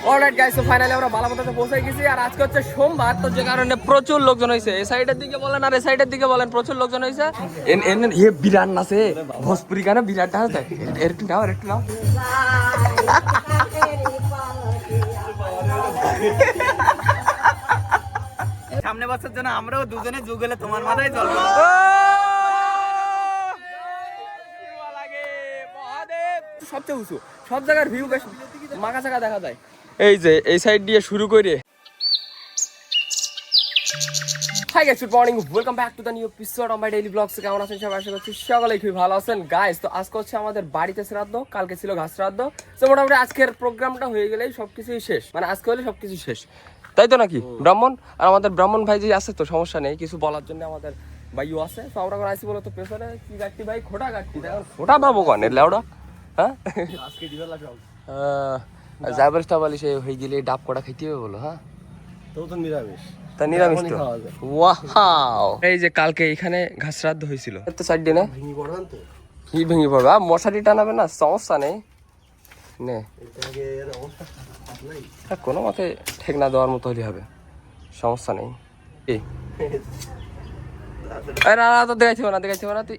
Alright guys, তো finally আমরা বালাপোতাতে পৌঁছে গেছি। আর আজকে হচ্ছে সোমবার, তো যে কারণে প্রচুর লোকজন হয়েছে। এই সাইডের দিকে বলেন আর এই সাইডের দিকে বলেন, প্রচুর লোকজন হয়েছে। বিরাট নাচে ভোজপুরি গানে বিরাট ডান্স দেয়। একটু নাও, একটু নাও। সামনে বছর জন্য আমরাও দুজনে যুগ হলে তোমার মাথায় চলবে। সবচেয়ে উঁচু, সব জায়গার ভিউ বেশ মাকা চাকা দেখা যায়। এই যে এই সাইড দিয়ে শুরু করে। Hi guys, good morning, welcome back to the new episode of my daily vlogs. কেমন আছেন সবাই? আশা করছি সকলেই খুব ভালো আছেন। গাইস, তো আজকে হচ্ছে আমাদের বাড়িতে শ্রাদ্ধ, কালকে ছিল ঘাস শ্রাদ্ধ। তো মোটামুটি আজকের প্রোগ্রামটা হয়ে গেলেই সবকিছুই শেষ, মানে আজকে হলে সবকিছু শেষ, তাই তো নাকি? ব্রাহ্মণ আর আমাদের ব্রাহ্মণ ভাই যে আছে, তো সমস্যা নেই, কিছু বলার জন্য আমাদের ভাইও আছে। তো আমরা আইসি বলো তো পেছনে কি গাড়ি ভাই, খোটা গাড়ি, খোটা পাবো কনে লেওড়া। হ্যাঁ আজকে দিবে লাগাও জাবর স্টাবালি সে হয়ে গেলে ডাব কড়া খাইতে হবে বলো। হ্যাঁ তো তো নিরামিষ, তা নিরামিষ তো। ওয়াও, এই যে কালকে এখানে ঘাস শ্রাদ্ধ হয়েছিল, তো সাইড দিয়ে না ভেঙে পড়ান তো। কি ভেঙে পড়বে? মশারি টানাবে না, সমস্যা নেই নে, কোনো মতে ঠেক না দেওয়ার মতো হলে হবে, সমস্যা নেই। না না, তো দেখাইছি না, দেখাইছি না, তুই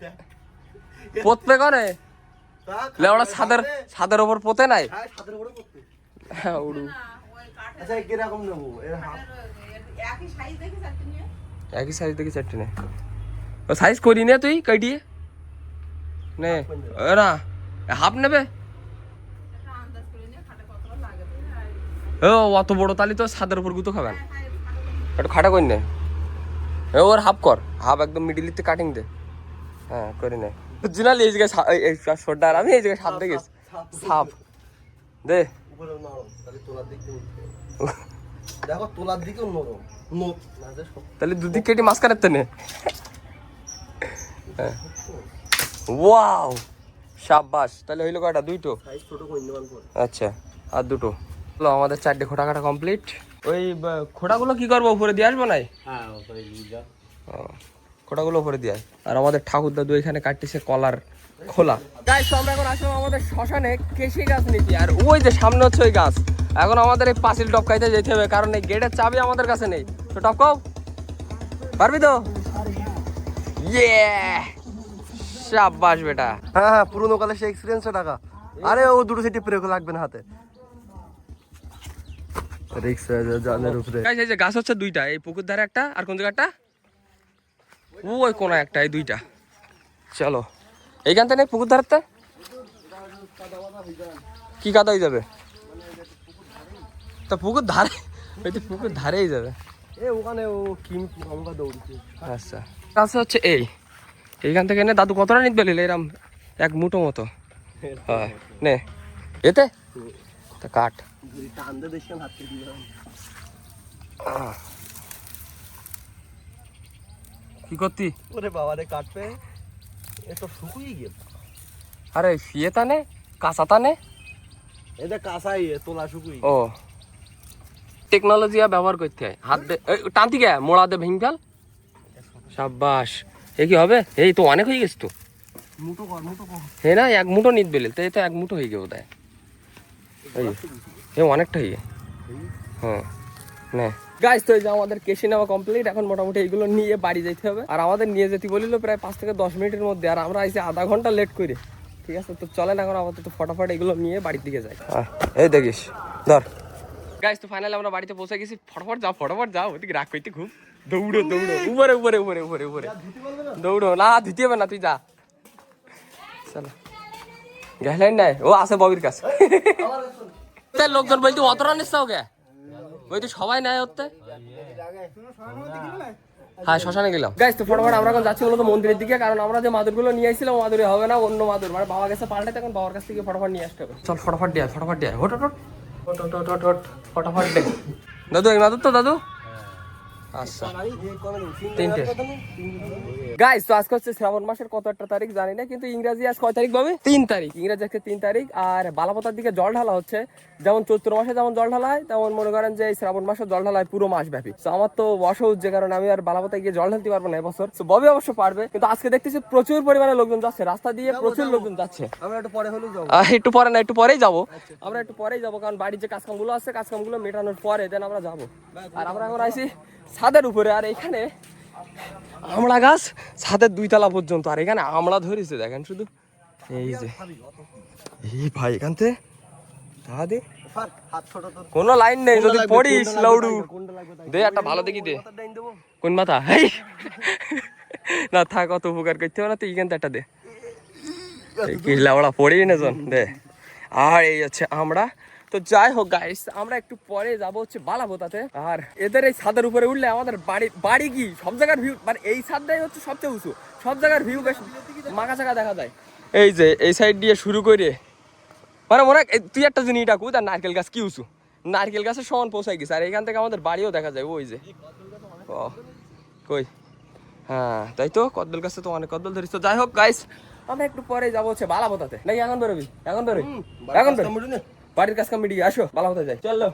পোতবে করে লেওড়া ছাদের, ছাদের ওপর পোতে নাই। হ্যাঁ উড়ু, আচ্ছা কিরকম নেবো? একই সাইজ দেখি চারটে নে, ও সাইজ করি নে তুই কাটিয়ে নে না, হাফ নেবে। ও অত বড় তালি তো ছাদের উপর গুতো খাবেন, একটু খাটা করি নে। ওর হাফ কর, হাফ একদম মিডিলিতে কাটিং দে। হ্যাঁ করি নে জিনালি, এই জায়গায় সর্দার আমি এই জায়গায় সাপ দেখেছি, সাপ দে। দেখো তোলার দিকেও নরম, তাহলে দুদিক কেটে মাঝখানে নে। ওয়াও শাবাশ, তাহলে হইলো কয়টা? দুইটো। আচ্ছা আর দুটো হলো আমাদের, চারটে খোটা কাটা কমপ্লিট। ওই খোটাগুলো কি করবো, উপরে দিয়ে আসবো নাই? খোটাগুলো উপরে দিয়ে। আর আমাদের ঠাকুর দাদু এখানে কাটতেছে কলার খোলা। গাইস, তো আমরা এখন আসলাম আমাদের শ্মশানে কেশি গাছ নিতে। আর ওই যে সামনে হচ্ছে ওই গাছ। এখন আমাদের এই পাঁচিল টপকাইতে যেতে হবে, কারণ এই গেটের চাবি আমাদের কাছে নেই। তো টপকাও পারবি তো? ইয়ে শাবাশ বেটা। হ্যাঁ হ্যাঁ, পুরোনো কালে সে এক্সপিরিয়েন্সে টাকা। আরে ও দুটো সিটি ব্রেক লাগবে না হাতে। রিক্স জানের উপরে। গাইস, এই যে গাছ হচ্ছে দুইটা, এই পুকুর ধারে একটা, আর কোন জায়গাটা ওই কোনা একটা, এই দুইটা। চলো এইখান থেকে পুকুর ধারতে কি কাদা হয়ে যাবে? তা পুকুর ধারে, ওই তো পুকুর ধারেই যাবে। ওখানে ও কিম আমরা দৌড়ছি। আচ্ছা কাছে হচ্ছে এইখান থেকে নে। দাদু কতটা নিতে পেলে? এরম এক মুঠো মতো। হ্যাঁ নে এতে তা কাট। কি করতি? ওরে বাবা রে, কাটবে এ তো শুকিয়ে গেল। আরে ফিয়ে তানে কাঁচা তানে, এটা কাঁচাই তোলা শুকুই। ও টেকনোলজি ব্যবহার করতে হয়। হাত দে টানতি গে, মোড়া দে ভেঙে ফেল। সাব্বাস, এ কি হবে? এই তো অনেক হয়ে গেছে তো। মুঠো কর, মুঠো কর। হে না, এক মুঠো নিত বেলে তো, এই তো এক মুঠো হয়ে গেল তাই। এই অনেকটা হয়ে গে। হ্যাঁ নে গাইস, তো এই যে আমাদের কেশি নেওয়া কমপ্লিট। এখন মোটামুটি এইগুলো নিয়ে বাড়ি যেতে হবে। আর আমাদের নিয়ে যেতে বলিল প্রায় 5 থেকে 10 মিনিটের মধ্যে, আর আমরা আইসি আধা ঘন্টা লেট করে। ঠিক আছে, তো চলেন এখন আমাদের তো ফটাফট এগুলো নিয়ে বাড়ির দিকে যাই। এই দেখিস ধর। গাইস, তো ফাইনালি আমরা বাড়িতে পৌঁছে গেছি। ফটাফট যাও, ফটাফট যাও, ওদিকে রাগ করতে খুব। দৌড়ো দৌড়ো, উপরে উপরে উপরে উপরে উপরে দৌড়ো। না ধুতে হবে না, তুই যা। চলো গেলেন নাই, ও আছে ববির কাছে। লোকজন বলতে অতটা নিচ্ছাও গে, ওই তো সবাই নেয় ওতে। হ্যাঁ শ্মশানে গেলাম। গাইস, তো ফটাফট আমরা এখন যাচ্ছি মূলত মন্দিরের দিকে, কারণ আমরা যে মাদুরগুলো নিয়ে আসছিলাম মাদুরে হবে না, অন্য মাদুর, মানে বাবা গেছে পাল্টাতে, এখন বাবার কাছ থেকে ফটাফট নিয়ে আসতে হবে। চল ফটাফট দিয়ে, ফটাফট দিয়ে, hot hot hot hot hot hot, ফটাফট দে। দাদু এই মাদুর তো দাদু? আচ্ছা তিনটে। গাইস তো আজকে হচ্ছে শ্রাবণ মাসের কত একটা তারিখ জানি না, কিন্তু ইংরেজি আজ কয় তারিখ পাবে? 3 তারিখ। ইংরেজি আজকে 3 তারিখ। আর বালাপতার দিকে জল ঢালা হচ্ছে, যেমন চৈত্র মাসে যেমন জল ঢালা হয় তেমন মনে করেন যে এই শ্রাবণ মাসে জল ঢালা হয় পুরো মাস ব্যাপী। তো আমার তো অসহ্য, যে কারণে আমি আর বালাপতায় গিয়ে জল ঢালতে পারবো না এবছর। তো ববি অবশ্য পারবে, কিন্তু আজকে দেখতেছি প্রচুর পরিমাণে লোকজন যাচ্ছে, রাস্তা দিয়ে প্রচুর লোকজন যাচ্ছে। আমরা একটু পরে হলেও যাবো। একটু পরে না, একটু পরেই যাবো। আমরা একটু পরেই যাবো, কারণ বাড়ির যে কাজকামগুলো আছে কাজকামগুলো মেটানোর পরে দেন আমরা যাবো। আর আমরা এখন আইছি ছাদের উপরে, আর এখানে আমড়া গাছ ছাদের 2 তলা পর্যন্ত, আর এখানে আমড়া ধরেছে দেখেন শুধু। এই যে এই ভাই এখান থেকে দে কোনো লাইন নেই, যদি পড়িস লাউডু দে একটা ভালো দেখি দে। কোন মাথা? হেই না থাক, অত উপকার করতে হবে না, তুই এখান থেকে একটা দে। কি লাউড়া পড়ি না জন দে। আর এই হচ্ছে আমরা। তো যাই হোক গাইস, আমরা একটু পরে যাব হচ্ছে বালাপোতাতে। আর এদের এই ছাদের উপরে উঠলে আমাদের বাড়ি কি সব জায়গার ভিউ, মানে এই ছাদটাই হচ্ছে সবচেয়ে উঁচু, সব জায়গার ভিউ বেশ মাকা চাকা দেখা যায়। এই যে এই সাইড দিয়ে শুরু করে, মানে মনে তুই একটা জিনিস ডাকু, তার নারকেল গাছ কি উঁচু, নারকেল গাছের সমান পৌঁছাই গেছে। আর এখান থেকে আমাদের বাড়িও দেখা যায় ওই যে। ও কই, হ্যাঁ তাই তো, কদবেল গাছে তো অনেক কদবেল ধরিস। তো যাই হোক গাইস, আমরা একটু পরে যাবো হচ্ছে বালাপোতাতে। নাকি এখন বেরোবি? এখন বেরোই, এখন বেরোই, বাড়ির কাজ কমিটি আসো বালাপোতা যাই, চলো।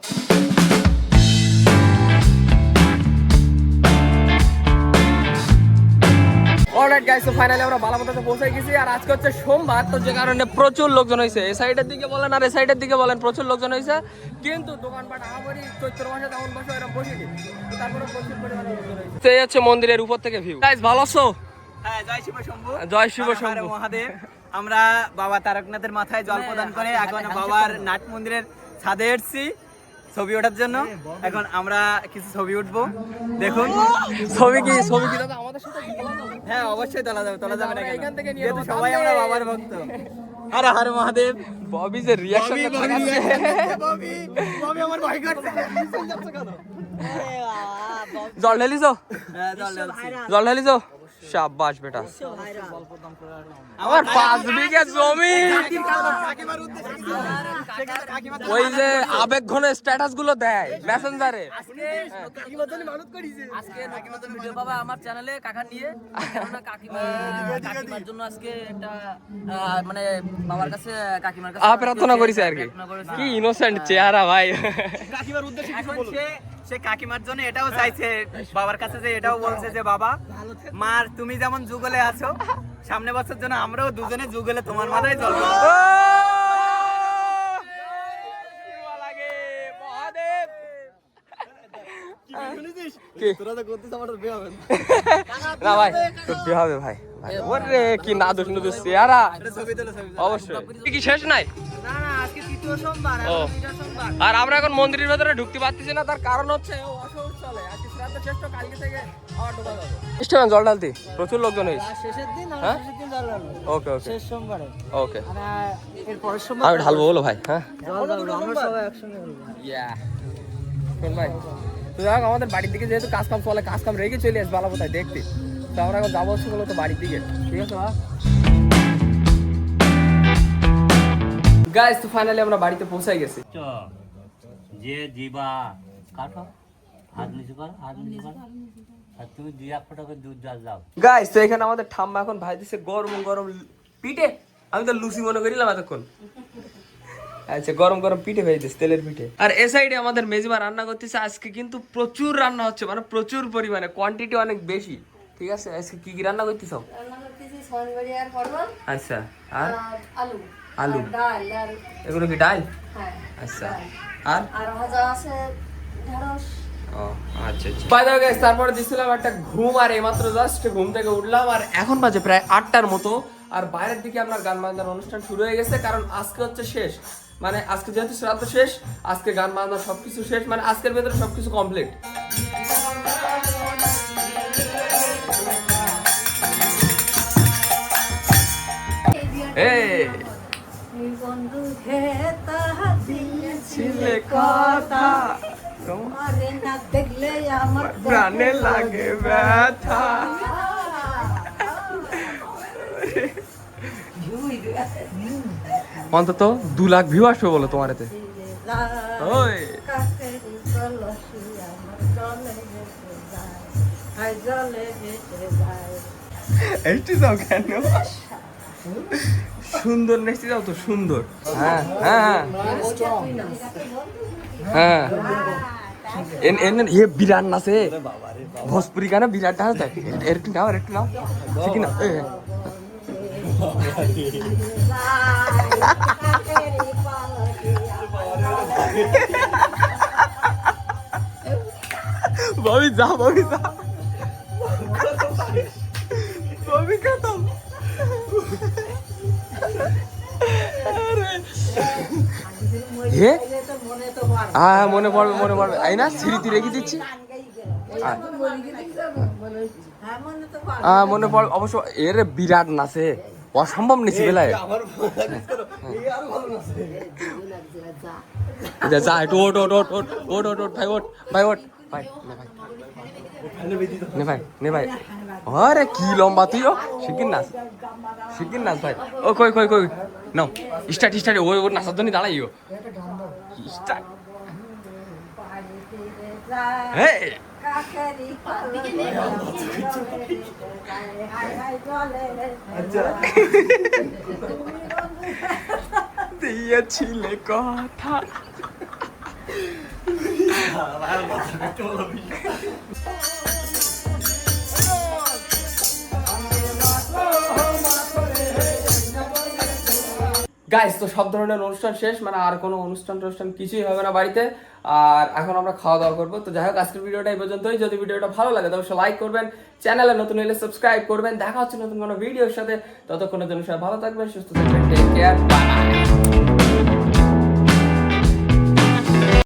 অলরাইট গাইস, তো ফাইনালি আমরা বালাপোতাতে পৌঁছে গেছি। আর আজকে হচ্ছে সোমবার, তো যে কারণে প্রচুর লোকজন হয়েছে। এই সাইডের দিকে বলেন আর এই সাইডের দিকে বলেন, প্রচুর লোকজন হয়েছে। কিন্তু দোকানপাট আমারই চৈত্র মাসে তেমন বসে এরকম বসেনি, তো তারপরে প্রচুর পরিমাণে লোকজন হয়েছে। তো এই হচ্ছে মন্দিরের উপর থেকে ভিউ। গাইস ভালো আছো? হ্যাঁ, জয় শিব শম্ভু। জয় শিব হর হর শম্ভু মহাদেব। আমরা বাবা তারকনাথের মাথায় জল প্রদান করে এখন বাবার নাট মন্দিরের ছাদে এসেছি ছবি ওঠার জন্য। এখন আমরা কিছু ছবি উঠবো, দেখুন। ছবি কি দাদা আমাদের সাথে? হ্যাঁ অবশ্যই তোলা যাবে না কেন? এখান থেকে নিয়ে যেহেতু নেবো, সবাই তাহলে- আমরা বাবার ভক্ত। হর হর মহাদেব। ববি যে রিঅ্যাকশন ববি আমার ভয় করছে। জল ঢেলিছো? হ্যাঁ, জল ঢালছি। জল ঢেলিছো? শাবাশ বেটা। আমার 5 বিঘা জমি, কাকিমার উদ্দেশ্যে কিছু কাকিমা ওই যে আবেগ ঘন স্ট্যাটাস গুলো দেয় মেসেঞ্জারে। কাকিমার জন্য মানত করিছে। আজকে নতুন ভিডিও পাবা আমার চ্যানেলে কাকা নিয়ে। কেননা কাকিমার জন্য আজকে একটা মানে বাবার কাছে কাকিমার কাছে প্রার্থনা করেছে আর কি। প্রার্থনা করেছে। কি ইনোসেন্ট চেহারা ভাই। কাকিমার উদ্দেশ্যে কিছু বলুন। সে কাকিমার জন্য এটাও চাইছে বাবার কাছে, যে এটাও বলছে যে বাবা মার তুমি যেমন যুগলে আছো, সামনে বছর জন্য আমরাও দুজনে যুগলে তোমার মাথায় জল দেবো। না ভাই তোর বিয়ে হবে ভাই। ওরে কি না দোষ নদোষ চেহারা। ছবি তোলো, ছবি তোলো। অবশ্যই। কি শেষ নাই? না না, আজকে তৃতীয় সোমবার, ও। এখন তৃতীয় সোমবার। আর আমরা এখন মন্দিরের ভেতরে ঢুকতে পারতেছি না, তার কারণ হচ্ছে অসহ্য চলে। আজকে শ্রাদ্ধ শেষ, তো কালকে থেকে আবার ঢোকা যাবে। স্টেশন জল ঢালতে প্রচুর লোকজন হয়েছে। শেষের দিন হ্যাঁ? শেষের দিন জল ঢালবো। ওকে ওকে শেষ সোমবারে ওকে, মানে এর পরের সোমবার আমি ঢালবো বলো ভাই। হ্যাঁ জল ঢালবো, আমরা সবাই একসঙ্গে ঢালবো। ইয়া শোন ভাই, তো যাক আমাদের বাড়ির দিকে যেহেতু কাজ কাম চলে, কাজ কাম রেখে চলে আসবে বালাপোতায় দেখতে। তো আমরা এখন যাবো হচ্ছে বলো তো বাড়ির দিকে, ঠিক আছে ভাই? গাইস তো ফাইনালি আমরা বাড়িতে পৌঁছাই গেছি। যে জিবা কাটো হাত নিচু কর, হাত নিচু কর, আর তুমি 2-1 ফোঁটা করে দুধ জল দাও। গাইস তো এখানে আমাদের ঠাম্মা এখন ভাই দিছে গরম গরম পিঠে। আমি তো লুচি মনে করিলাম এতক্ষণ। আচ্ছা গরম গরম পিঠে ভাই দিছে, তেলের পিঠে। আর এই সাইডে আমাদের মেজমা রান্না করতেছে। আজকে কিন্তু প্রচুর রান্না হচ্ছে, মানে প্রচুর পরিমাণে, কোয়ান্টিটি অনেক বেশি। ঠিক আছে, আজকে কি কি রান্না করতেছো? রান্না করতেছি সয়াবিন আর পটল আচ্ছা, আর আর আলু আলু, আর ডাল আর এগুলো কি ডাল? হ্যাঁ আচ্ছা, ডাল। আর আর ভাজা আছে ঢেঁড়স। ও আচ্ছা আচ্ছা। বাই দ্য ওয়ে গাইস, তারপরে দিছিলাম একটা ঘুম, আর এইমাত্র জাস্ট ঘুম থেকে উঠলাম। আর এখন বাজে প্রায় 8টার মতো। আর বাইরের দিকে আপনার গান বাজনার অনুষ্ঠান শুরু হয়ে গেছে, কারণ আজকে হচ্ছে শেষ। মানে আজকে যেহেতু শ্রাদ্ধ শেষ, আজকে গান বাজনা সবকিছু শেষ, মানে আজকের ভেতরে সবকিছু কমপ্লিট। এই বন্ধু হে তাহা দিয়েছিলে কথা তোমারে না দেখলে আমার প্রাণে লাগে ব্যথা। অন্তত 2 লাখ ভিউ আসবে বলো তোমার এতে। ওই কলসি আমার জলে ভেসে যায়, হায় জলে ভেসে যায়। এইটি যাও কেন? সুন্দর নেচতে যাও তো সুন্দর। হ্যাঁ হ্যাঁ হ্যাঁ ये বিরাট নাচে ভোজপুরি গানে বিরাট ডান্স দেয়। একটু নাও একটু নাও ঠিক না? ভাবি যা ভাবি যা ভাবি খতম। হে হ্যাঁ মনে পড়বে মনে পড়বে। এই না স্মৃতি রেখে দিচ্ছি। মনে পড় অবশ্য। এর বিরাট নাচে অসম্ভব নিচে বেলায়। যা একটু ওট ওট ওট ওট ওট ওট ওট ভাই ওট ভাই ওট ভাই নে ভাই নে ভাই। আরে কি লম্বা তুইও। শিখিন নাচ ভাই। ও কই কই কই নাও স্টার্ট স্টার্ট। ওই ওর নাচার জন্য দাঁড়াইও স্টার্ট। Hey! দিয়েছিলে কথা। গাইস তো সব ধরনের অনুষ্ঠান শেষ, মানে আর কোনো অনুষ্ঠান কিছুই হবে না বাড়িতে। আর এখন আমরা খাওয়া দাওয়া করবো। তো যাই হোক আজকের ভিডিওটা এই পর্যন্তই। যদি ভিডিওটা ভালো লাগে তবে লাইক করবেন, চ্যানেলে নতুন হলে সাবস্ক্রাইব করবেন। দেখা হচ্ছে নতুন কোনো ভিডিওর সাথে। ততক্ষণের জন্য সবাই ভালো থাকবেন, সুস্থ থাকবেন। Take care, by.